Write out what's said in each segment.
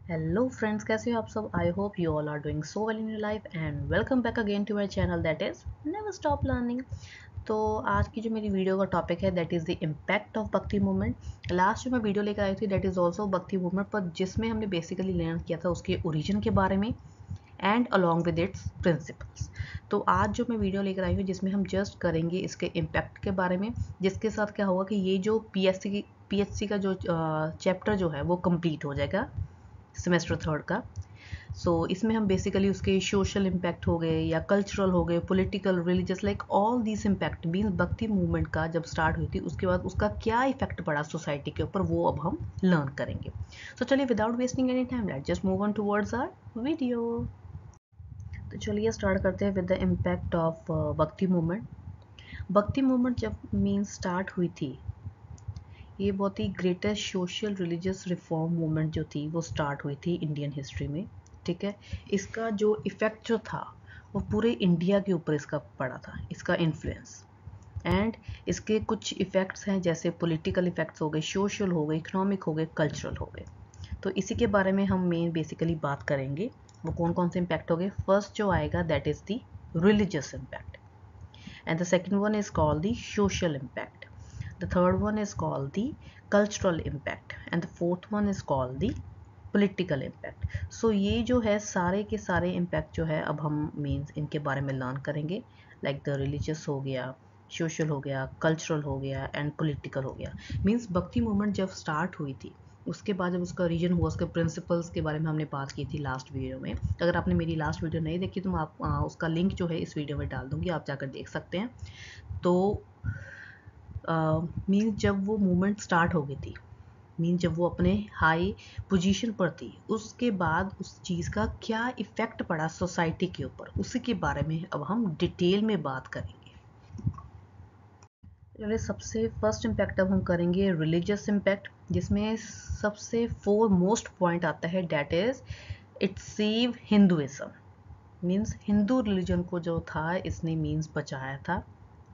Hello friends, कैसे हो आप सब। I hope you all are doing so well in your life and welcome back again to my channel that is never stop learning. तो आज की जो मेरी वीडियो का टॉपिक है that is the impact of भक्ति मूवमेंट। लास्ट जो मैं वीडियो लेकर आई थी that is also Bhakti movement, पर जिसमें हमने बेसिकली लर्न किया था उसके ओरिजिन के बारे में and along with its principles. तो आज जो मैं वीडियो लेकर आई हूँ जिसमें हम जस्ट करेंगे इसके इम्पैक्ट के बारे में, जिसके साथ क्या होगा कि ये जो पीएचसी का जो चैप्टर जो है वो कंप्लीट हो जाएगा सेमेस्टर थर्ड का। इसमें हम बेसिकली उसके सोशल इम्पैक्ट हो गए या कल्चरल हो गए, political, religious, like all this impact means भक्ति मूवमेंट का जब स्टार्ट हुई थी उसके बाद उसका क्या इफेक्ट पड़ा सोसाइटी के ऊपर, वो अब हम लर्न करेंगे। चलिए without wasting any time let's just move on towards our video. तो चलिए स्टार्ट करते हैं विद द इम्पैक्ट ऑफ भक्ति मूवमेंट। भक्ति मूवमेंट जब मीन्स स्टार्ट हुई थी, ये बहुत ही greatest social religious reform movement जो थी वो स्टार्ट हुई थी इंडियन हिस्ट्री में। ठीक है, इसका जो इफ़ेक्ट जो था वो पूरे इंडिया के ऊपर इसका पड़ा था, इसका इन्फ्लुएंस। एंड इसके कुछ इफ़ेक्ट्स हैं जैसे पॉलिटिकल इफ़ेक्ट्स हो गए, सोशल हो गए, इकोनॉमिक हो गए, कल्चरल हो गए। तो इसी के बारे में हम मेन बेसिकली बात करेंगे। वो कौन कौन से इम्पैक्ट हो गए। फर्स्ट जो आएगा that is the religious impact, and the second one is called the social impact. The third one is called the cultural impact and the fourth one is called the political impact. So ये जो है सारे के सारे impact जो है अब हम means इनके बारे में learn करेंगे, like the religious हो गया, सोशल हो गया, कल्चरल हो गया एंड पॉलिटिकल हो गया। मीन्स भक्ति मूवमेंट जब स्टार्ट हुई थी उसके बाद जब उसका रीजन हुआ, उसके प्रिंसिपल्स के बारे में हमने बात की थी लास्ट वीडियो में। अगर आपने मेरी लास्ट वीडियो नहीं देखी तो मैं उसका लिंक जो है इस वीडियो में डाल दूंगी, आप जाकर देख सकते हैं। तो मीन्स जब वो मूवमेंट स्टार्ट हो गई थी, मीन जब वो अपने हाई पोजीशन पर थी, उसके बाद उस चीज़ का क्या इफ़ेक्ट पड़ा सोसाइटी के ऊपर, उसी के बारे में अब हम डिटेल में बात करेंगे। चलिए सबसे फर्स्ट इम्पैक्ट अब हम करेंगे रिलीजियस इम्पैक्ट, जिसमें सबसे फोर मोस्ट पॉइंट आता है that is it save Hinduism. Means Hindu religion को जो था इसने मीन्स बचाया था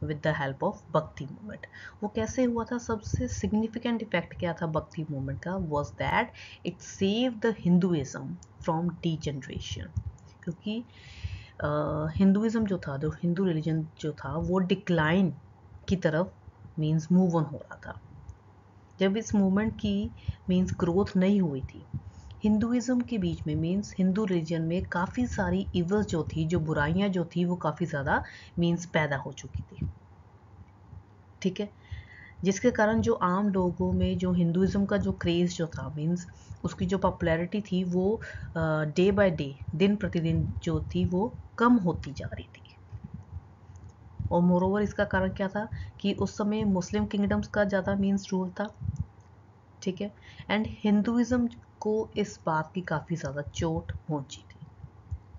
विद द हेल्प ऑफ भक्ति मूवमेंट। वो कैसे हुआ था, सबसे सिग्निफिकेंट इफेक्ट क्या था भक्ति मूवमेंट का, was that it save the Hinduism from degeneration. क्योंकि हिंदुइज्म जो था, जो हिंदू रिलीजन जो था वो डिक्लाइन की तरफ मीन्स मूव ऑन हो रहा था। जब इस मूवमेंट की मीन्स ग्रोथ नहीं हुई थी, हिंदुइज्म के बीच में मीन्स हिंदू रिलीजन में काफ़ी सारी इवल्स जो थी, जो बुराइयां जो थी वो काफ़ी ज़्यादा मीन्स पैदा हो चुकी थी। ठीक है, जिसके कारण जो आम लोगों में जो हिंदुइज्म का जो क्रेज़ जो था मीन्स उसकी जो पॉपुलैरिटी थी वो डे बाय डे, दिन प्रतिदिन जो थी वो कम होती जा रही थी। और मोरोवर इसका कारण क्या था कि उस समय मुस्लिम किंगडम्स का ज़्यादा मीन्स रूल था। ठीक है, एंड हिंदुइज्म को इस बात की काफ़ी ज़्यादा चोट पहुंची थी।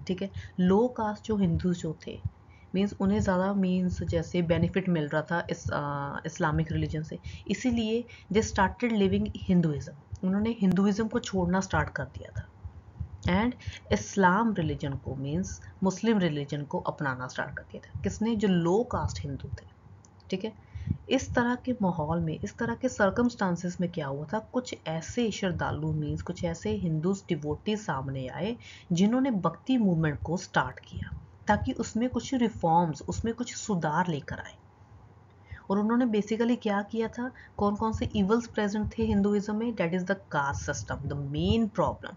ठीक है, लो कास्ट जो हिंदूज जो थे मीन्स उन्हें ज़्यादा मीन्स जैसे बेनिफिट मिल रहा था इस इस्लामिक रिलीजन से, इसीलिए दे स्टार्टेड लिविंग हिंदुइज्म। उन्होंने हिंदुइज्म को छोड़ना स्टार्ट कर दिया था एंड इस्लाम रिलीजन को मीन्स मुस्लिम रिलीजन को अपनाना स्टार्ट कर दिया था। किसने, जो लो कास्ट हिंदू थे। ठीक है, इस तरह के माहौल में, इस तरह के सर्कमस्टांसेस में क्या हुआ था, कुछ ऐसे श्रद्धालु मीन्स कुछ ऐसे हिंदू डिवोटी सामने आए जिन्होंने भक्ति मूवमेंट को स्टार्ट किया ताकि उसमें कुछ रिफॉर्म्स, उसमें कुछ सुधार लेकर आए। और उन्होंने बेसिकली क्या किया था, कौन कौन से इवल्स प्रेजेंट थे हिंदुइज्म में, that is the caste system the main problem.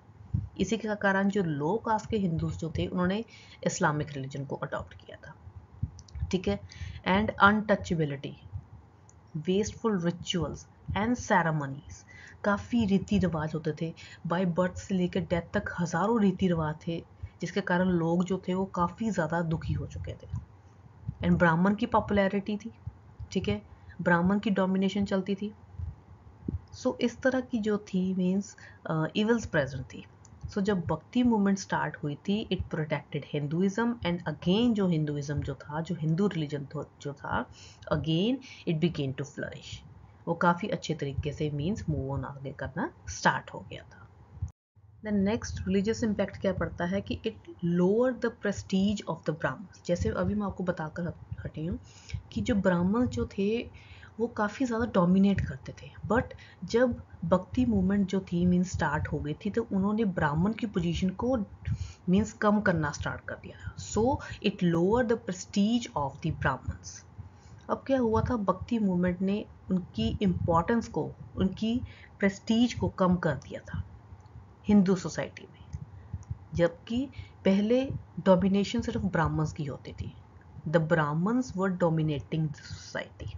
इसी के कारण जो लो कास्ट के हिंदूज जो थे उन्होंने इस्लामिक रिलीजन को अडॉप्ट किया था। ठीक है, and untouchability, wasteful rituals and ceremonies, काफ़ी रीति रिवाज होते थे। बाय बर्थ से लेकर डेथ तक हज़ारों रीति रिवाज थे, जिसके कारण लोग जो थे वो काफ़ी ज़्यादा दुखी हो चुके थे। एंड ब्राह्मण की पॉपुलैरिटी थी। ठीक है, ब्राह्मण की डोमिनेशन चलती थी। इस तरह की जो थी मीन्स इवल्स प्रेजेंट थी। जब भक्ति मूवमेंट स्टार्ट हुई थी it protected Hinduism and again जो हिंदुइज्म जो था, जो हिंदू रिलीजन जो था, again it began to flourish. वो काफ़ी अच्छे तरीके से मीन्स मूव ऑन आगे करना स्टार्ट हो गया था। द नेक्स्ट रिलीजियस इम्पैक्ट क्या पड़ता है कि it lower the prestige of the ब्राह्मण। जैसे अभी मैं आपको बताकर हटी हूँ कि जो ब्राह्मण जो थे वो काफ़ी ज़्यादा डोमिनेट करते थे। बट जब भक्ति मूवमेंट जो थी मीन्स स्टार्ट हो गई थी, तो उन्होंने ब्राह्मण की पोजीशन को मीन्स कम करना स्टार्ट कर दिया। So it lower the prestige of the Brahmins. अब क्या हुआ था, भक्ति मूवमेंट ने उनकी इम्पोर्टेंस को, उनकी प्रेस्टीज को कम कर दिया था हिंदू सोसाइटी में। जबकि पहले डोमिनेशन सिर्फ ब्राह्मण्स की होती थी, the Brahmins were dominating the society.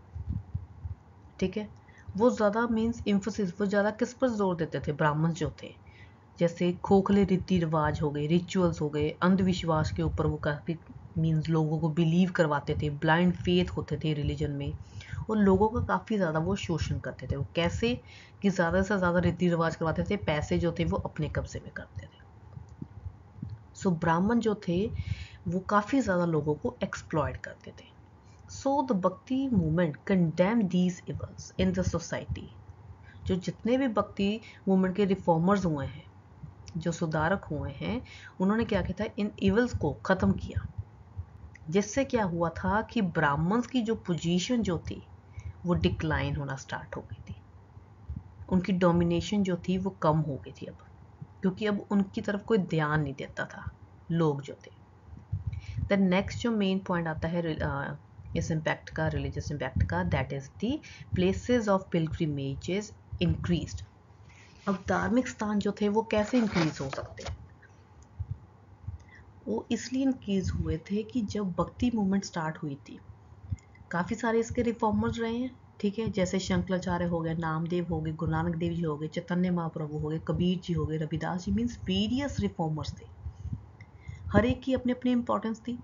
ठीक है, वो ज़्यादा मीन्स इम्फोसिस, वो ज़्यादा किस पर जोर देते थे ब्राह्मण जो थे, जैसे खोखले रीति रिवाज हो गए, रिचुअल्स हो गए, अंधविश्वास के ऊपर वो काफ़ी मीन्स लोगों को बिलीव करवाते थे, ब्लाइंड फेथ होते थे रिलीजन में, और लोगों का काफ़ी ज़्यादा वो शोषण करते थे। वो कैसे कि ज़्यादा से ज़्यादा रीति रिवाज करवाते थे, पैसे जो थे वो अपने कब्जे में करते थे। सो ब्राह्मण जो थे वो काफ़ी ज़्यादा लोगों को एक्सप्लॉयट करते थे। So the Bhakti movement condemned these evils in the society. जो जितने भी भक्ति मूवमेंट के रिफॉर्मर्स हुए हैं, जो सुधारक हुए हैं, उन्होंने क्या किया था, इन इवल्स को ख़त्म किया। जिससे क्या हुआ था कि ब्राह्मण्स की जो पोजीशन जो थी वो डिक्लाइन होना स्टार्ट हो गई थी। उनकी डोमिनेशन जो थी वो कम हो गई थी अब, क्योंकि अब उनकी तरफ कोई ध्यान नहीं देता था लोग जो थे। द नेक्स्ट जो मेन पॉइंट आता है इस इम्पैक्ट का, रिलीजियस इम्पैक्ट का, that is the places of pilgrimages increased. अब धार्मिक स्थान जो थे वो कैसे इंक्रीज हो सकते हैं, वो इसलिए इंक्रीज हुए थे कि जब भक्ति मूवमेंट स्टार्ट हुई थी, काफ़ी सारे इसके रिफॉर्मर्स रहे हैं। ठीक है, जैसे शंकराचार्य हो गए, नामदेव हो गए, गुरु नानक देव जी हो गए, चैतन्य महाप्रभु हो गए, कबीर जी हो गए, Ravidas ji, means various reformers थे। हर एक की अपनी अपनी इंपॉर्टेंस थी,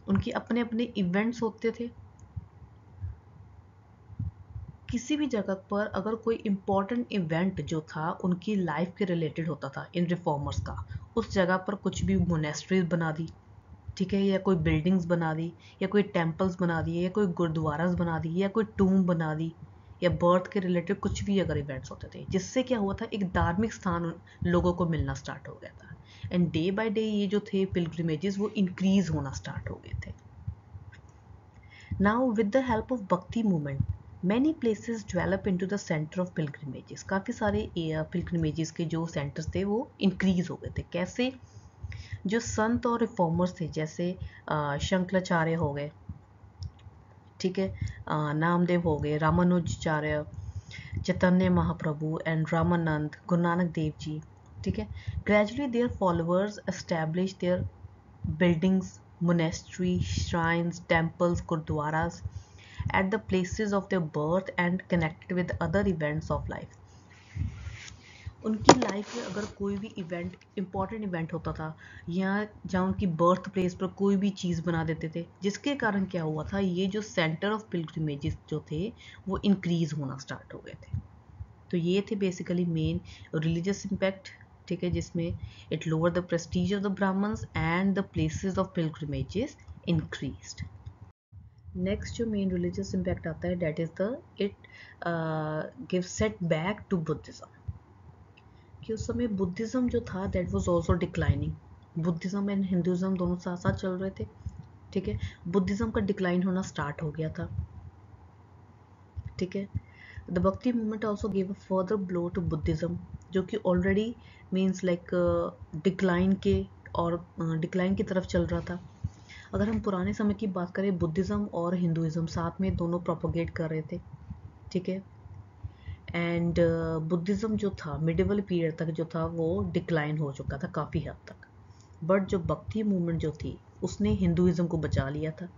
उनके अपने अपने इवेंट्स होते थे। किसी भी जगह पर अगर कोई इम्पोर्टेंट इवेंट जो था उनकी लाइफ के रिलेटेड होता था इन रिफॉर्मर्स का, उस जगह पर कुछ भी मोनेस्ट्रीज बना दी, ठीक है, या कोई बिल्डिंग्स बना दी, या कोई टेम्पल्स बना दिए, या कोई गुरुद्वारास बना दी, या कोई टूम बना दी, या बर्थ के रिलेटेड कुछ भी अगर इवेंट्स होते थे, जिससे क्या हुआ था, एक धार्मिक स्थान लोगों को मिलना स्टार्ट हो गया था। एंड डे बाय डे ये जो थे पिलग्रिमेजेस वो इंक्रीज होना स्टार्ट हो गए थे। Now with the help of भक्ति movement many places develop into the centre of pilgrimages. काफ़ी सारे पिलग्रिमेजेस के जो सेंटर्स थे वो इंक्रीज हो गए थे। कैसे, जो संत और रिफॉर्मर्स थे, जैसे शंकराचार्य हो गए, ठीक है, नामदेव हो गए, रामानुजाचार्य, चैतन्य महाप्रभु एंड रामानंद, गुरु नानक देव जी, ठीक है, gradually their followers establish there buildings, monasteries, shrines, temples, gurdwaras at the places of their birth and connected with other events of life. उनकी लाइफ में अगर कोई भी इवेंट, इम्पॉर्टेंट इवेंट होता था, या जहाँ उनकी बर्थ प्लेस पर कोई भी चीज़ बना देते थे, जिसके कारण क्या हुआ था, ये जो सेंटर ऑफ पिलग्रिमेजेस जो थे वो इंक्रीज होना स्टार्ट हो गए थे। तो ये थे बेसिकली मेन रिलीजियस इम्पैक्ट, ठीक है, जिसमें it lower the prestige of the brahmins and the places of pilgrimages increased. Next जो मेन रिलीजियस इम्पैक्ट आता है, that is the it give set back to Buddhism. कि उस समय बुद्धिज्म जो था that was also declining. Buddhism and Hinduism दोनों साथ साथ चल रहे थे, ठीक है। बुद्धिज्म का डिक्लाइन होना स्टार्ट हो गया था, ठीक है। द भक्ति movement also give a further blow to Buddhism, जो कि ऑलरेडी मीन्स लाइक डिक्लाइन के और डिक्लाइन की तरफ चल रहा था। अगर हम पुराने समय की बात करें, बुद्धिज्म और हिंदुइज्म साथ में दोनों प्रोपोगेट कर रहे थे, ठीक है। एंड बुद्धिज्म जो था मिडिवल पीरियड तक जो था वो डिक्लाइन हो चुका था काफ़ी हद तक। बट जो भक्ति मूवमेंट जो थी उसने हिंदुइज्म को बचा लिया था,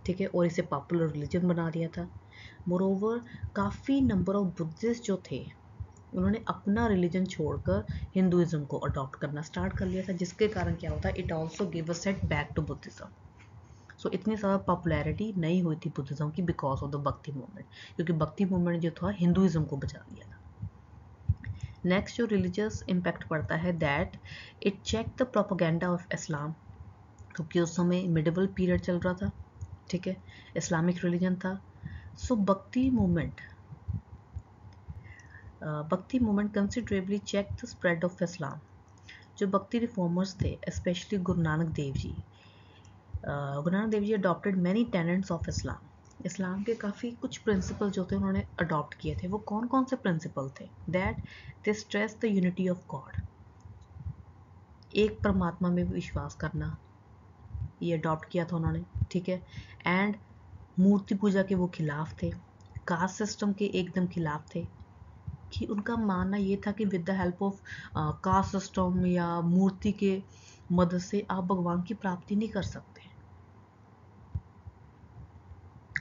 ठीक है, और इसे पॉपुलर रिलीजन बना दिया था। मोरोवर काफ़ी नंबर ऑफ बुद्धिस्ट जो थे उन्होंने अपना रिलीजन छोड़कर हिंदुइज्म को अडॉप्ट करना स्टार्ट कर लिया था, जिसके कारण क्या होता है, it also give a set back to Buddhism. So इतनी ज़्यादा पॉपुलैरिटी नहीं हुई थी बुद्धिज्म की बिकॉज ऑफ द भक्ति मूवमेंट, क्योंकि भक्ति मूवमेंट जो था हिंदुइज्म को बचा लिया था। नेक्स्ट जो रिलीजियस इम्पैक्ट पड़ता है, that it check the propaganda of Islam, क्योंकि उस समय मिडिवल पीरियड चल रहा था, ठीक है, इस्लामिक रिलीजन था। So bhakti movement considerably check the spread of Islam. जो भक्ति रिफॉर्मर्स थे, specially Guru Nanak Dev ji adopted many tenets of Islam. Islam के काफ़ी कुछ प्रिंसिपल जो थे उन्होंने अडॉप्ट किए थे। वो कौन कौन से प्रिंसिपल थे? That they stress the unity of God, एक परमात्मा में विश्वास करना, ये अडॉप्ट किया था उन्होंने, ठीक है। एंड मूर्ति पूजा के वो खिलाफ थे, कास्ट सिस्टम के एकदम खिलाफ थे, कि उनका मानना ये था कि with the help of caste system या मूर्ति के मदद से आप भगवान की प्राप्ति नहीं कर सकते।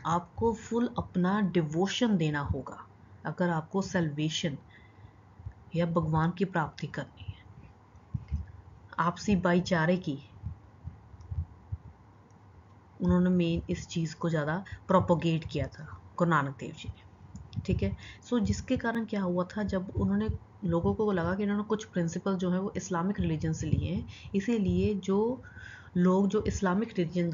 आपको फुल अपना डिवोशन देना होगा अगर आपको सल्वेशन या भगवान की प्राप्ति करनी है। आपसी भाईचारे की उन्होंने मेन इस चीज़ को ज़्यादा प्रोपोगेट किया था गुरु नानक देव जी ने, ठीक है। सो जिसके कारण क्या हुआ था, जब उन्होंने लोगों को लगा कि इन्होंने कुछ प्रिंसिपल जो है वो इस्लामिक रिलीजन से लिए हैं, इसीलिए जो लोग जो इस्लामिक रिलीजन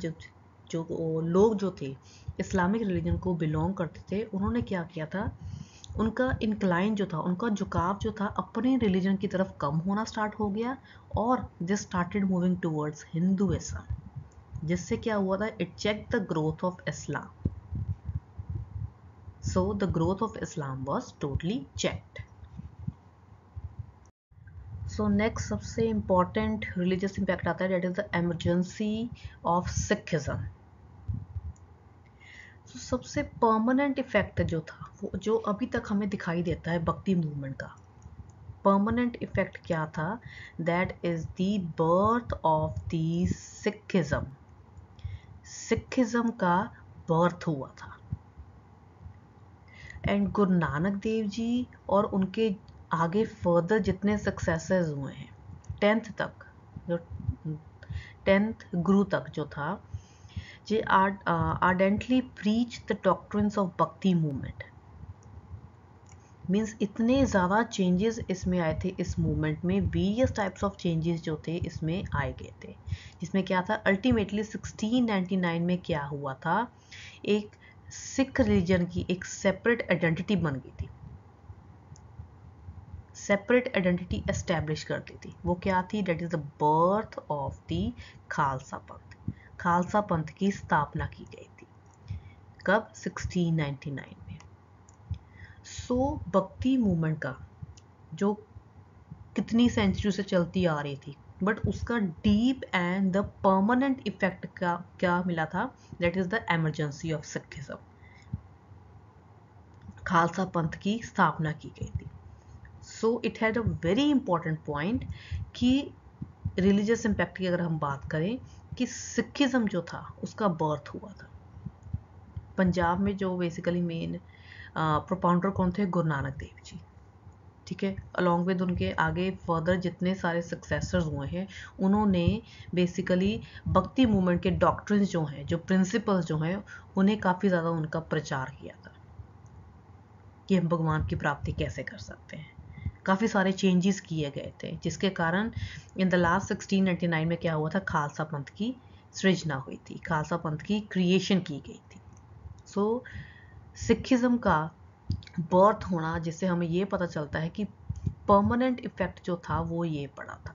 जो लोग जो थे इस्लामिक रिलीजन को बिलोंग करते थे, उन्होंने क्या किया था, उनका इंक्लाइन जो था, उनका झुकाव जो था अपने रिलीजन की तरफ कम होना स्टार्ट हो गया, और they started moving towards Hinduism, जिससे क्या हुआ था, it check the growth of Islam. So the growth of Islam was totally checked. So next सबसे important religious impact आता है, that is the emergency of Sikhism. So सबसे permanent effect जो था, वो जो अभी तक हमें दिखाई देता है भक्ति मूवमेंट का, permanent effect क्या था, that is the birth of the Sikhism. Sikhism का birth हुआ था, एंड गुरु नानक देव जी और उनके आगे फर्दर जितने सक्सेसर्स हुए हैं, 10th तक, जो 10th गुरु तक जो था, जे आर्डेंटली प्रीच द डॉक्ट्रिन्स ऑफ भक्ति मूवमेंट। मीन्स इतने ज़्यादा चेंजेस इसमें आए थे, इस मूवमेंट में वेरियस टाइप्स ऑफ चेंजेस जो थे इसमें आए गए थे, जिसमें क्या था, अल्टीमेटली 1699 में क्या हुआ था, एक सिख रिलीजन की एक सेपरेट आइडेंटिटी बन गई थी, सेपरेट आइडेंटिटी एस्टेब्लिश कर दी थी। वो क्या थी, that is the birth of the Khalsa Panth. Khalsa पंथ की स्थापना की गई थी कब, 1699 में। सो भक्ति मूवमेंट का जो कितनी सेंचुरी से चलती आ रही थी, बट उसका deep and the permanent effect का क्या मिला था, that is the emergency of Sikhism. Khalsa पंथ की स्थापना की गई थी। So it had a very important point कि रिलीजियस इम्पैक्ट की अगर हम बात करें, कि सिखिज्म जो था उसका बर्थ हुआ था पंजाब में। जो बेसिकली मेन प्रोपाउंडर कौन थे, गुरु नानक देव जी, ठीक है। अलॉन्ग विद उनके आगे फर्दर जितने सारे सक्सेसर्स हुए हैं, उन्होंने बेसिकली भक्ति मूवमेंट के डॉक्ट्रिन्स जो हैं, जो प्रिंसिपल्स जो हैं, उन्हें काफ़ी ज़्यादा उनका प्रचार किया था कि हम भगवान की प्राप्ति कैसे कर सकते हैं। काफ़ी सारे चेंजेस किए गए थे, जिसके कारण इन द लास्ट 1699 में क्या हुआ था, खालसा पंथ की सृजना हुई थी, खालसा पंथ की क्रिएशन की गई थी। सो सिखिज्म का बर्थ होना, जिससे हमें ये पता चलता है कि परमानेंट इफेक्ट जो था वो ये पड़ा था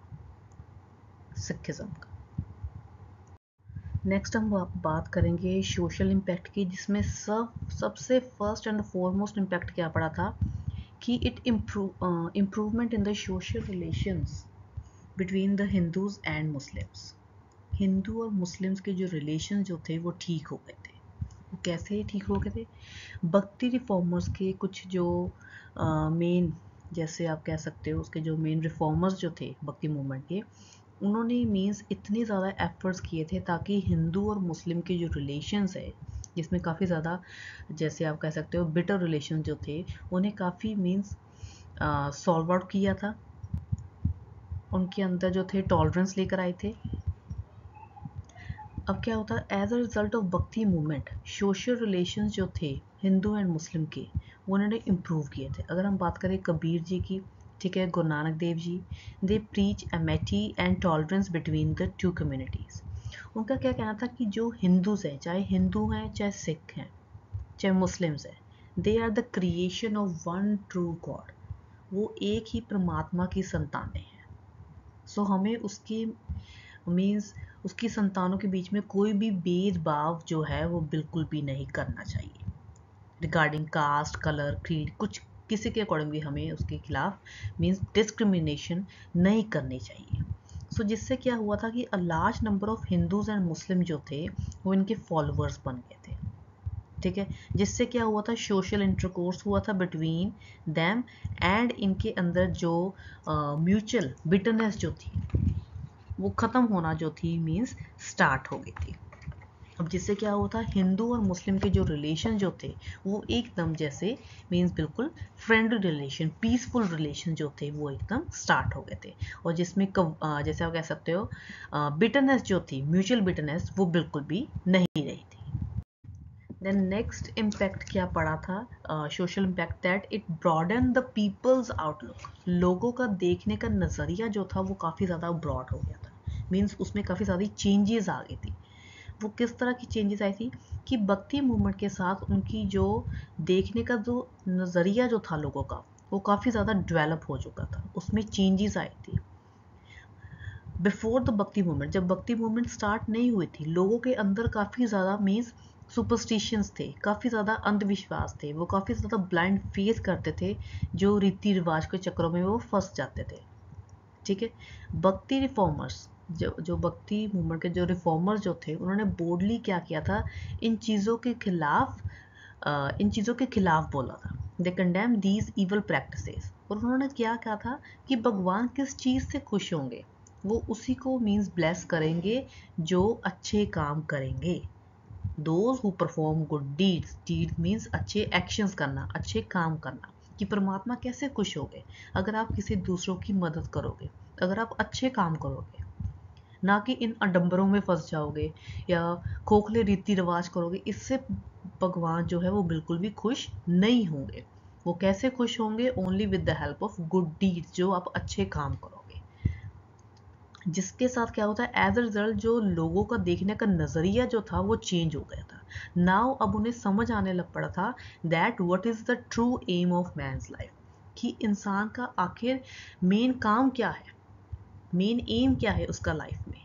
सिखिज्म का। नेक्स्ट हम बात करेंगे सोशल इम्पैक्ट की, जिसमें सबसे फर्स्ट एंड फॉरमोस्ट इम्पैक्ट क्या पड़ा था, कि it improvement in the social relations between the Hindus and Muslims. Hindu और मुस्लिम्स के जो रिलेशन जो थे वो ठीक हो गए थे। वो कैसे ठीक हो गए थे, भक्ति रिफॉर्मर्स के कुछ जो मेन, जैसे आप कह सकते हो उसके जो मेन रिफॉर्मर्स जो थे भक्ति मूवमेंट के, उन्होंने मीन्स इतने ज़्यादा एफर्ट्स किए थे ताकि हिंदू और मुस्लिम के जो रिलेशंस है, जिसमें काफ़ी ज़्यादा, जैसे आप कह सकते हो बिटर रिलेशन जो थे, उन्हें काफ़ी मीन्स सॉल्व आउट किया था। उनके अंदर जो थे टॉलरेंस लेकर आए थे। अब क्या होता है, एज अ रिजल्ट ऑफ भक्ति मूवमेंट सोशल रिलेशंस जो थे हिंदू एंड मुस्लिम के, वो उन्होंने इम्प्रूव किए थे। अगर हम बात करें कबीर जी की, ठीक है, Guru Nanak Dev ji, they preach amity and tolerance between the two communities. उनका क्या कहना था कि जो हिंदूज हैं, चाहे हिंदू हैं चाहे सिख हैं चाहे मुस्लिम्स हैं, they are the creation of one true God. वो एक ही परमात्मा की संतानें हैं। सो हमें उसकी मीन्स उसकी संतानों के बीच में कोई भी भेदभाव जो है वो बिल्कुल भी नहीं करना चाहिए रिगार्डिंग कास्ट, कलर, क्रीड, कुछ किसी के अकॉर्डिंग भी हमें उसके खिलाफ मीन्स डिस्क्रिमिनेशन नहीं करनी चाहिए। सो जिससे क्या हुआ था कि a large number of Hindus and Muslim जो थे वो इनके फॉलोअर्स बन गए थे। ठीक है, जिससे क्या हुआ था, सोशल इंटरकोर्स हुआ था बिटवीन देम एंड इनके अंदर जो म्यूचुअल बिटरनेस जो थी वो ख़त्म होना जो थी मीन्स स्टार्ट हो गई थी। अब जिससे क्या हुआ था, हिंदू और मुस्लिम के जो रिलेशन जो थे वो एकदम जैसे मीन्स बिल्कुल फ्रेंडली रिलेशन, पीसफुल रिलेशन जो थे वो एकदम स्टार्ट हो गए थे। और जिसमें जैसे आप कह सकते हो बिटरनेस जो थी, म्यूचुअल बिटरनेस, वो बिल्कुल भी नहीं रही थी। देन नेक्स्ट इम्पैक्ट क्या पड़ा था, social impact, that it broaden the people's outlook. लोगों का देखने का नज़रिया जो था वो काफ़ी ज़्यादा ब्रॉड हो गया था, मीन्स उसमें काफ़ी सारी चेंजेस आ गई थी। वो किस तरह की चेंजेस आई थी कि भक्ति मूवमेंट के साथ उनकी जो देखने का जो नज़रिया जो था लोगों का वो काफ़ी ज़्यादा डेवलप हो चुका था, उसमें चेंजेस आई थी। बिफोर द भक्ति मूवमेंट, जब भक्ति मूवमेंट स्टार्ट नहीं हुई थी, लोगों के अंदर काफ़ी ज़्यादा मीन्स सुपरस्टिशंस थे, काफ़ी ज़्यादा अंधविश्वास थे, वो काफ़ी ज़्यादा ब्लाइंड फेथ करते थे, जो रीति रिवाज के चक्रों में वो फंस जाते थे। ठीक है, भक्ति रिफॉर्मर्स, जो भक्ति मूवमेंट के जो रिफॉर्मर्स जो थे उन्होंने बोल्डली क्या किया था, इन चीज़ों के खिलाफ बोला था। दे कंडेम दीज इवल प्रैक्टिसेस। और उन्होंने क्या कहा था कि भगवान किस चीज़ से खुश होंगे, वो उसी को मीन्स ब्लेस करेंगे जो अच्छे काम करेंगे। Those who perform good deeds, deed means अच्छे एक्शंस करना, अच्छे काम करना। कि परमात्मा कैसे खुश होगे, अगर आप किसी दूसरों की मदद करोगे, अगर आप अच्छे काम करोगे, ना कि इन आडंबरों में फंस जाओगे या खोखले रीति रिवाज करोगे। इससे भगवान जो है वो बिल्कुल भी खुश नहीं होंगे। वो कैसे खुश होंगे, only with the help of good deeds, जो आप अच्छे काम करोगे। जिसके साथ क्या होता है, एज अ रिजल्ट जो लोगों का देखने का नज़रिया जो था वो चेंज हो गया था। नाउ अब उन्हें समझ आने लग पड़ा था that what is the true aim of man's life, कि इंसान का आखिर मेन काम क्या है, मेन एम क्या है उसका लाइफ में।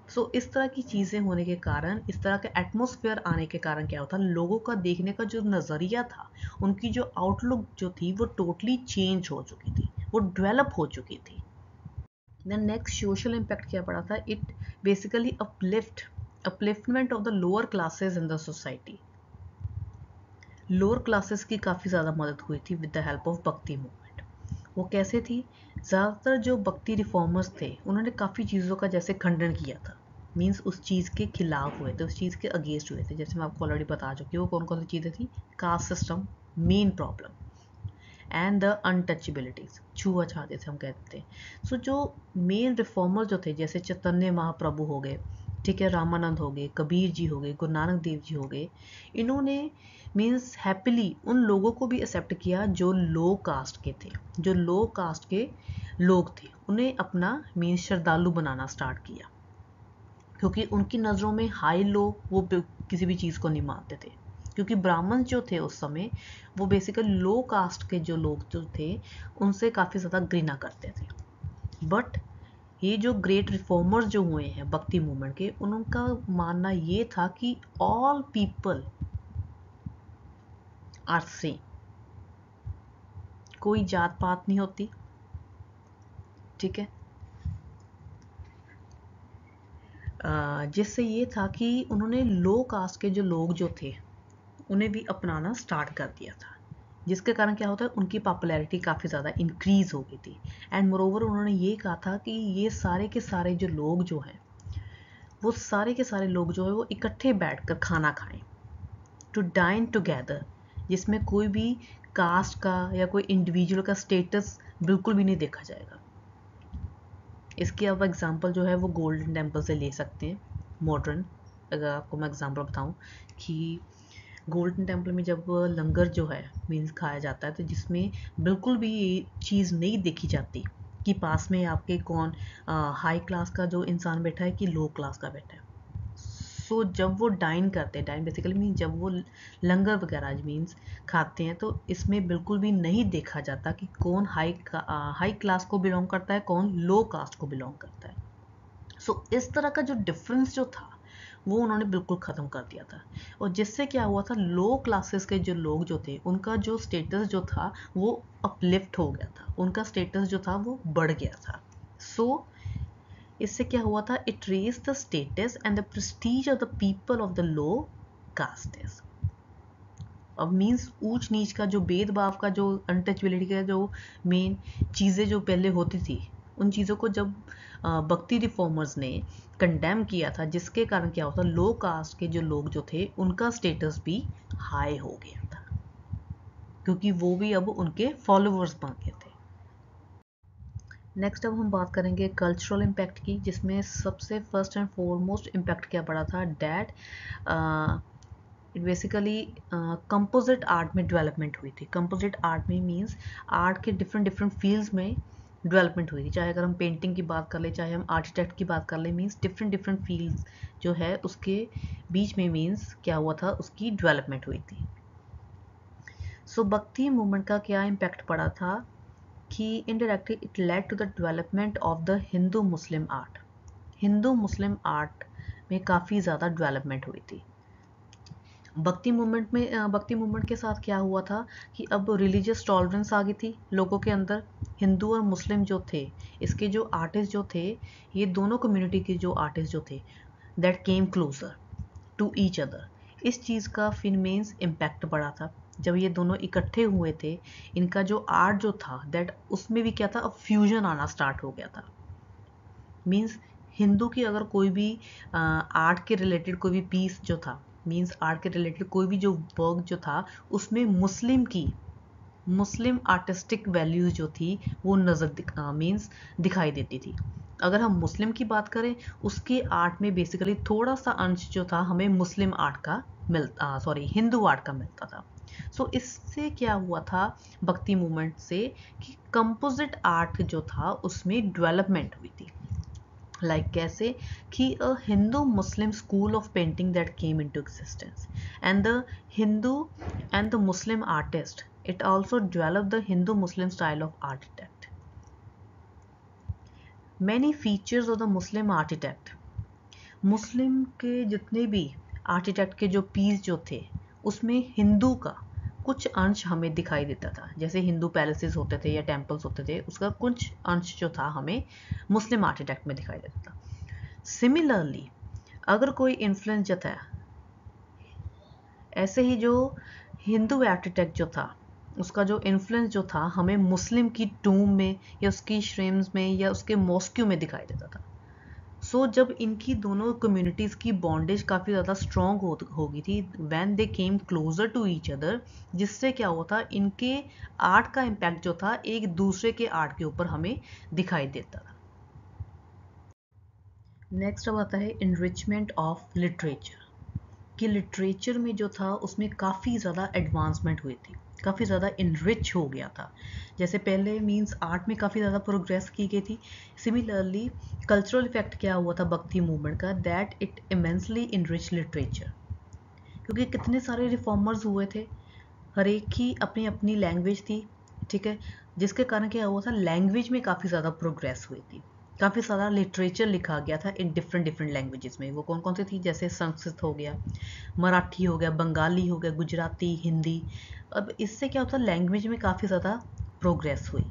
सो इस तरह की चीज़ें होने के कारण, इस तरह का एटमॉस्फेयर आने के कारण क्या होता, लोगों का देखने का जो नज़रिया था, उनकी जो आउटलुक जो थी वो टोटली चेंज हो चुकी थी, वो डेवलप हो चुकी थी। देन नेक्स्ट सोशल इम्पैक्ट क्या पड़ा था, it basically upliftment of the lower classes in the society. Lower classes की काफ़ी ज़्यादा मदद हुई थी विद द हेल्प ऑफ भक्ति मूवमेंट। वो कैसे थी, ज़्यादातर जो भक्ति रिफॉर्मर्स थे उन्होंने काफ़ी चीज़ों का जैसे खंडन किया था, मीन्स उस चीज़ के खिलाफ हुए थे, उस चीज़ के अगेंस्ट हुए थे। जैसे मैं आपको ऑलरेडी बता चुकी हूँ कौन कौन सी चीज़ें थी, caste system main problem, and the untouchabilities, छुआछूत जैसे हम कहते हैं। सो जो मेन रिफॉर्मर जो थे, जैसे चैतन्य महाप्रभु हो गए, ठीक है, रामानंद हो गए, कबीर जी हो गए, गुरु नानक देव जी हो गए, इन्होंने मीन्स हैप्पीली उन लोगों को भी एक्सेप्ट किया जो लो कास्ट के थे, जो लो कास्ट के लोग थे, उन्हें अपना मीन्स श्रद्धालु बनाना स्टार्ट किया, क्योंकि उनकी नज़रों में हाई लो वो किसी भी चीज़ को नहीं मानते थे। क्योंकि ब्राह्मण जो थे उस समय वो बेसिकली लो कास्ट के जो लोग जो थे उनसे काफ़ी ज़्यादा घृणा करते थे। बट ये जो ग्रेट रिफॉर्मर्स जो हुए हैं भक्ति मूवमेंट के, उनका मानना ये था कि ऑल पीपल आर सेम, कोई जात पात नहीं होती। ठीक है, जिससे ये था कि उन्होंने लो कास्ट के जो लोग जो थे उन्हें भी अपनाना स्टार्ट कर दिया था, जिसके कारण क्या होता है, उनकी पॉपुलैरिटी काफ़ी ज़्यादा इंक्रीज़ हो गई थी। एंड मोरोवर उन्होंने ये कहा था कि ये सारे के सारे जो लोग जो हैं, वो सारे के सारे लोग जो है वो इकट्ठे बैठकर खाना खाएं, टू डाइन टुगेदर, जिसमें कोई भी कास्ट का या कोई इंडिविजुअल का स्टेटस बिल्कुल भी नहीं देखा जाएगा। इसकी अब एग्जांपल जो है वो गोल्डन टेम्पल से ले सकते हैं, मॉडर्न। अगर आपको मैं एग्जांपल बताऊं कि गोल्डन टेम्पल में जब लंगर जो है मीन्स खाया जाता है, तो जिसमें बिल्कुल भी ये चीज़ नहीं देखी जाती कि पास में आपके कौन हाई क्लास का जो इंसान बैठा है कि लो क्लास का बैठा है। सो जब वो डाइन करते हैं, डाइन बेसिकली मीन जब वो लंगर वगैरह मीन्स खाते हैं, तो इसमें बिल्कुल भी नहीं देखा जाता कि कौन हाई क्लास को बिलोंग करता है, कौन लो कास्ट को बिलोंग करता है। सो इस तरह का जो डिफरेंस जो था वो उन्होंने बिल्कुल ख़त्म कर दिया था, और जिससे क्या हुआ था, लो क्लासेस के जो लोग जो थे उनका जो स्टेटस जो था वो अपलिफ्ट हो गया था, उनका स्टेटस जो था वो बढ़ गया था। सो इससे क्या हुआ था, it raise the status and the prestige of the people of the low castes. अब मीन्स ऊंच नीच का जो भेदभाव का जो अनटचबिलिटी का जो मेन चीज़ें जो पहले होती थी, उन चीज़ों को जब भक्ति रिफॉर्मर्स ने कंडेम किया था, जिसके कारण क्या होता, लो कास्ट के जो लोग जो थे उनका स्टेटस भी हाई हो गया था, क्योंकि वो भी अब उनके फॉलोअर्स बन गए थे। नेक्स्ट अब हम बात करेंगे कल्चरल इम्पैक्ट की, जिसमें सबसे फर्स्ट एंड फॉरमोस्ट इम्पैक्ट क्या पड़ा था, that it basically composite art में डेवलपमेंट हुई थी। कंपोजिट आर्ट में मीन्स आर्ट के डिफरेंट डिफरेंट फील्ड्स में डेवलपमेंट हुई थी, चाहे अगर हम पेंटिंग की बात कर ले, चाहे हम आर्किटेक्ट की बात कर ले, मीन्स डिफरेंट डिफरेंट फील्ड्स जो है उसके बीच में मीन्स क्या हुआ था, उसकी डेवलपमेंट हुई थी। सो भक्ति मूवमेंट का क्या इम्पैक्ट पड़ा था कि indirectly it led to the development of the Hindu Muslim art. Hindu Muslim art में काफ़ी ज़्यादा डेवलपमेंट हुई थी। भक्ति मूवमेंट के साथ क्या हुआ था कि अब रिलीजियस टॉलरेंस आ गई थी लोगों के अंदर। हिंदू और मुस्लिम जो थे, इसके जो आर्टिस्ट जो थे, ये दोनों कम्युनिटी के जो आर्टिस्ट जो थे, that came closer to each other. इस चीज़ का फिर मीन्स इम्पैक्ट पड़ा था जब ये दोनों इकट्ठे हुए थे। इनका जो आर्ट जो था दैट उसमें भी क्या था, अब फ्यूजन आना स्टार्ट हो गया था। मीन्स हिंदू की अगर कोई भी आर्ट के रिलेटेड कोई भी पीस जो था, मीन्स आर्ट के रिलेटेड कोई भी जो वर्क जो था, उसमें मुस्लिम आर्टिस्टिक वैल्यूज जो थी वो मीन्स दिखाई देती थी। अगर हम मुस्लिम की बात करें, उसके आर्ट में बेसिकली थोड़ा सा अंश जो था हमें मुस्लिम आर्ट का हिंदू आर्ट का मिलता था। सो इससे क्या हुआ था भक्ति मूवमेंट से कि कंपोजिट आर्ट जो था उसमें डेवलपमेंट हुई थी। कैसे कि a Hindu Muslim school of painting that came into existence, and the Hindu and the Muslim artist, it also developed the Hindu Muslim style of architect. Many features of the Muslim architect, मुस्लिम के जितने भी architect के जो piece जो थे उसमें हिंदू का कुछ अंश हमें दिखाई देता था। जैसे हिंदू पैलेसेस होते थे या टेम्पल्स होते थे, उसका कुछ अंश जो था हमें मुस्लिम आर्किटेक्ट में दिखाई देता था। सिमिलरली अगर कोई इन्फ्लुएंस जो था, ऐसे ही जो हिंदू आर्किटेक्ट जो था उसका जो इन्फ्लुएंस जो था हमें मुस्लिम की टूम में या उसकी श्रेम्स में या उसके मॉस्क्यू में दिखाई देता था। सो जब इनकी दोनों कम्युनिटीज़ की बॉन्डेज काफ़ी ज़्यादा स्ट्रॉन्ग हो गई थी, when they came closer to each other, जिससे क्या हुआ था, इनके आर्ट का इम्पैक्ट जो था एक दूसरे के आर्ट के ऊपर हमें दिखाई देता था। नेक्स्ट अब आता है इनरिचमेंट ऑफ लिटरेचर, कि लिटरेचर में जो था उसमें काफ़ी ज़्यादा एडवांसमेंट हुई थी, काफ़ी ज़्यादा इनरिच हो गया था। जैसे पहले मींस आर्ट में काफ़ी ज़्यादा प्रोग्रेस की गई थी, सिमिलरली कल्चरल इफेक्ट क्या हुआ था भक्ति मूवमेंट का, that it immensely enrich literature. क्योंकि कितने सारे रिफॉर्मर्स हुए थे, हर एक की अपनी अपनी लैंग्वेज थी, ठीक है, जिसके कारण क्या हुआ था, लैंग्वेज में काफ़ी ज़्यादा प्रोग्रेस हुई थी। काफ़ी सारा लिटरेचर लिखा गया था इन डिफरेंट डिफरेंट लैंग्वेजेस में। वो कौन कौन सी थी, जैसे संस्कृत हो गया, मराठी हो गया, बंगाली हो गया, गुजराती, हिंदी। अब इससे क्या होता है, लैंग्वेज में काफ़ी ज़्यादा प्रोग्रेस हुई।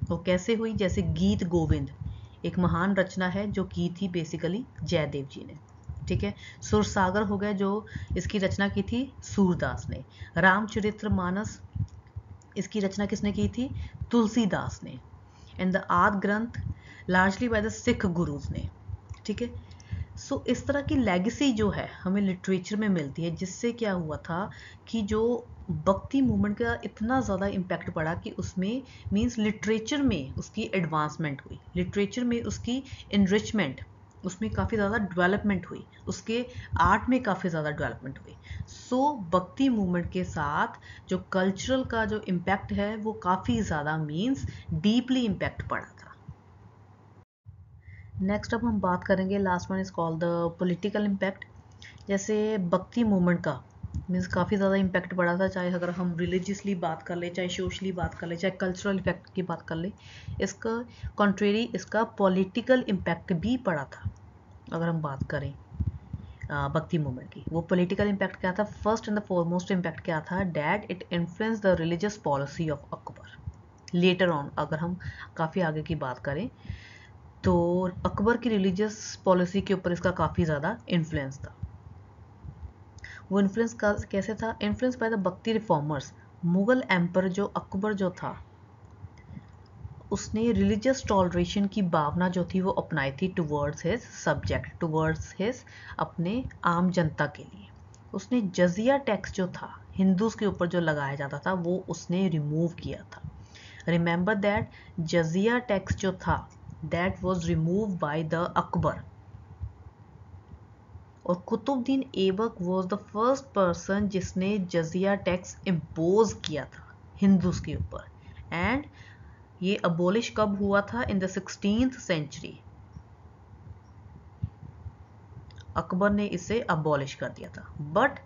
वो कैसे हुई, जैसे गीत गोविंद एक महान रचना है जो की थी बेसिकली जयदेव जी ने, ठीक है। सुरसागर हो गया जो इसकी रचना की थी सूरदास ने। रामचरितमानस इसकी रचना किसने की थी, तुलसीदास ने। एंड द आदि ग्रंथ largely by the Sikh gurus ने, ठीक है। सो इस तरह की लेगेसी जो है हमें लिटरेचर में मिलती है, जिससे क्या हुआ था कि जो भक्ति मूवमेंट का इतना ज़्यादा इम्पैक्ट पड़ा कि उसमें मींस लिटरेचर में उसकी एडवांसमेंट हुई, लिटरेचर में उसकी इनरिचमेंट, उसमें काफ़ी ज़्यादा डेवलपमेंट हुई, उसके आर्ट में काफ़ी ज़्यादा डेवलपमेंट हुई। सो भक्ति मूवमेंट के साथ जो कल्चरल का जो इम्पैक्ट है वो काफ़ी ज़्यादा मींस डीपली इम्पैक्ट पड़ा था। नेक्स्ट अब हम बात करेंगे, last one is called the political impact. जैसे भक्ति मूवमेंट का मीन्स काफ़ी ज़्यादा इम्पैक्ट पड़ा था, चाहे अगर हम रिलीजियसली बात कर ले, चाहे सोशली बात कर ले, चाहे कल्चरल इफेक्ट की बात कर ले, इसका कॉन्ट्रेरी इसका पॉलिटिकल इम्पैक्ट भी पड़ा था। अगर हम बात करें भक्ति मूवमेंट की, वो पॉलिटिकल इम्पैक्ट क्या था? First and the foremost impact क्या था? That it influence the religious policy of Akbar. Later on अगर हम काफ़ी आगे की बात करें तो अकबर की रिलीजियस पॉलिसी के ऊपर इसका काफ़ी ज़्यादा इन्फ्लुएंस था। वो इन्फ्लुएंस कैसे था? इन्फ्लुएंस बाय द भक्ति रिफॉर्मर्स। मुगल एम्पर जो अकबर जो था, उसने रिलीजियस टॉलरेशन की भावना जो थी वो अपनाई थी towards his subject, towards his अपने आम जनता के लिए। उसने जजिया टैक्स जो था हिंदूज के ऊपर जो लगाया जाता था वो उसने रिमूव किया था। रिमेंबर दैट जजिया टैक्स जो था that was remove by the Akbar. और Qutubuddin Aibak was the first person जिसने जजिया टैक्स इम्पोज किया था हिंदूज के ऊपर। एंड ये अबोलिश कब हुआ था? In the 16th century. Akbar ने इसे अबॉलिश कर दिया था। बट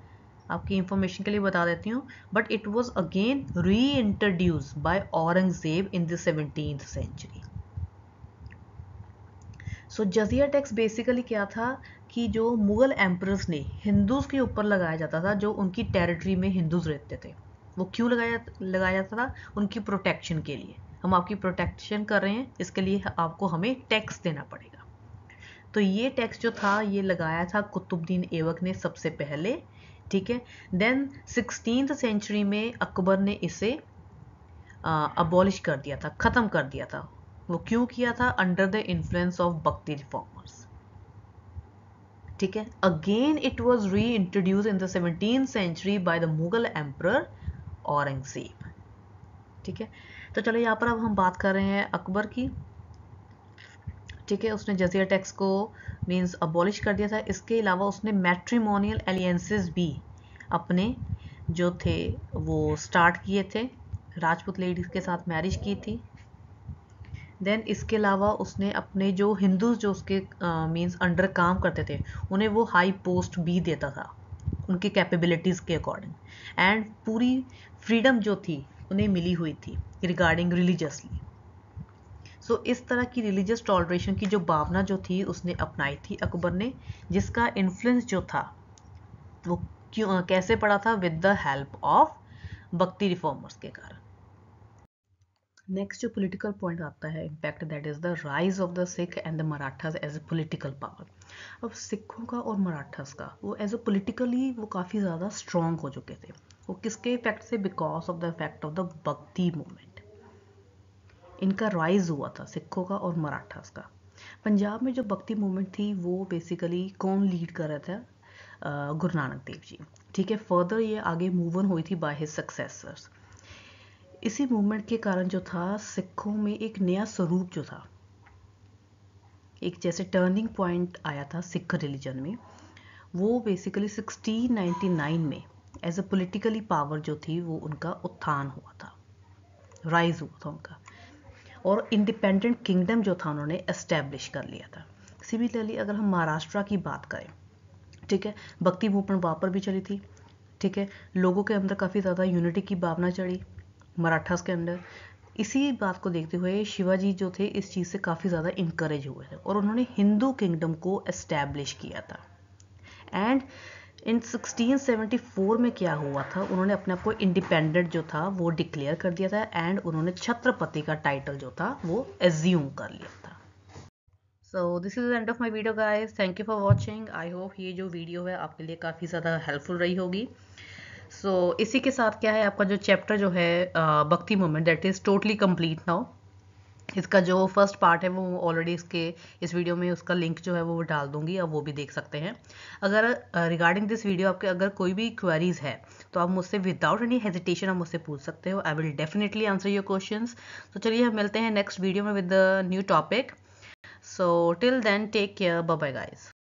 आपकी इंफॉर्मेशन के लिए बता देती हूँ, but it was again re introduce by Aurangzeb in the 17th century. So जजिया टैक्स बेसिकली क्या था कि जो मुगल एम्परर्स ने हिंदूज के ऊपर लगाया जाता था, जो उनकी टेरिटरी में हिंदूज रहते थे, वो क्यों लगाया जाता था? उनकी प्रोटेक्शन के लिए। हम आपकी प्रोटेक्शन कर रहे हैं, इसके लिए आपको हमें टैक्स देना पड़ेगा। तो ये टैक्स जो था ये लगाया था कुतुबुद्दीन ऐबक ने सबसे पहले, ठीक है। देन 16th सेंचुरी में अकबर ने इसे अबॉलिश कर दिया था, ख़त्म कर दिया था। वो क्यों किया था? Under the influence of Bhakti reformers, ठीक है। Again it was reintroduce in the 17th century by the Mughal emperor Aurangzeb, ठीक है। तो चलो यहाँ पर अब हम बात कर रहे हैं अकबर की, ठीक है। उसने जजिया टैक्स को मींस अबॉलिश कर दिया था। इसके अलावा उसने मैट्रिमोनियल एलियंसेस भी अपने जो थे वो स्टार्ट किए थे, राजपूत लेडीज के साथ मैरिज की थी। देन इसके अलावा उसने अपने जो हिंदूज जो उसके मींस अंडर काम करते थे उन्हें वो हाई पोस्ट भी देता था उनकी कैपेबिलिटीज़ के अकॉर्डिंग। एंड पूरी फ्रीडम जो थी उन्हें मिली हुई थी रिगार्डिंग रिलीजियसली। सो इस तरह की रिलीजियस टॉलरेशन की जो भावना जो थी उसने अपनाई थी अकबर ने, जिसका इन्फ्लुएंस जो था वो क्यों कैसे पड़ा था? With the help of Bhakti reformers के कारण। नेक्स्ट जो पॉलिटिकल पॉइंट आता है impact, that is the rise of the Sikh and the Marathas as a political power. अब सिखों का और मराठास का वो एज ए पॉलिटिकली वो काफ़ी ज़्यादा स्ट्रॉन्ग हो चुके थे। वो किसके इफेक्ट से? Because of the effect of the भक्ति मूवमेंट। इनका राइज हुआ था सिखों का और मराठास का। पंजाब में जो भक्ति मूवमेंट थी वो बेसिकली कौन लीड कर रहा था? गुरु नानक देव जी, ठीक है। फर्दर ये आगे मूव ऑन हुई थी बाय हिज सक्सेसर्स। इसी मूवमेंट के कारण जो था सिखों में एक नया स्वरूप जो था, एक जैसे टर्निंग पॉइंट आया था सिख रिलीजन में, वो बेसिकली 1699 में एज अ पॉलिटिकली पावर जो थी वो उनका उत्थान हुआ था, राइज हुआ था उनका, और इंडिपेंडेंट किंगडम जो था उन्होंने एस्टेब्लिश कर लिया था। सिमिलरली अगर हम महाराष्ट्र की बात करें, ठीक है, भक्ति मूवमेंट वहाँ पर भी चली थी, ठीक है। लोगों के अंदर काफ़ी ज़्यादा यूनिटी की भावना चढ़ी मराठास के अंदर। इसी बात को देखते हुए शिवाजी जो थे इस चीज़ से काफ़ी ज़्यादा इनकरेज हुए थे और उन्होंने हिंदू किंगडम को एस्टैब्लिश किया था। एंड इन 1674 में क्या हुआ था? उन्होंने अपने आप को इंडिपेंडेंट जो था वो डिक्लेयर कर दिया था एंड उन्होंने छत्रपति का टाइटल जो था वो एज्यूम कर लिया था। So this is the end of my video guys, thank you for watching. I hope ये जो वीडियो है आपके लिए काफ़ी ज़्यादा हेल्पफुल रही होगी। इसी के साथ क्या है, आपका जो चैप्टर जो है भक्ति movement that is totally complete now. इसका जो फर्स्ट पार्ट है वो ऑलरेडी इस वीडियो में उसका लिंक जो है वो डाल दूंगी, आप वो भी देख सकते हैं। अगर रिगार्डिंग दिस वीडियो आपके अगर कोई भी क्वेरीज है तो आप मुझसे विदाउट एनी हेजिटेशन आप मुझसे पूछ सकते हो। I will definitely answer your questions. तो चलिए हम मिलते हैं नेक्स्ट वीडियो में with the new topic. So till then take care, bye bye guys.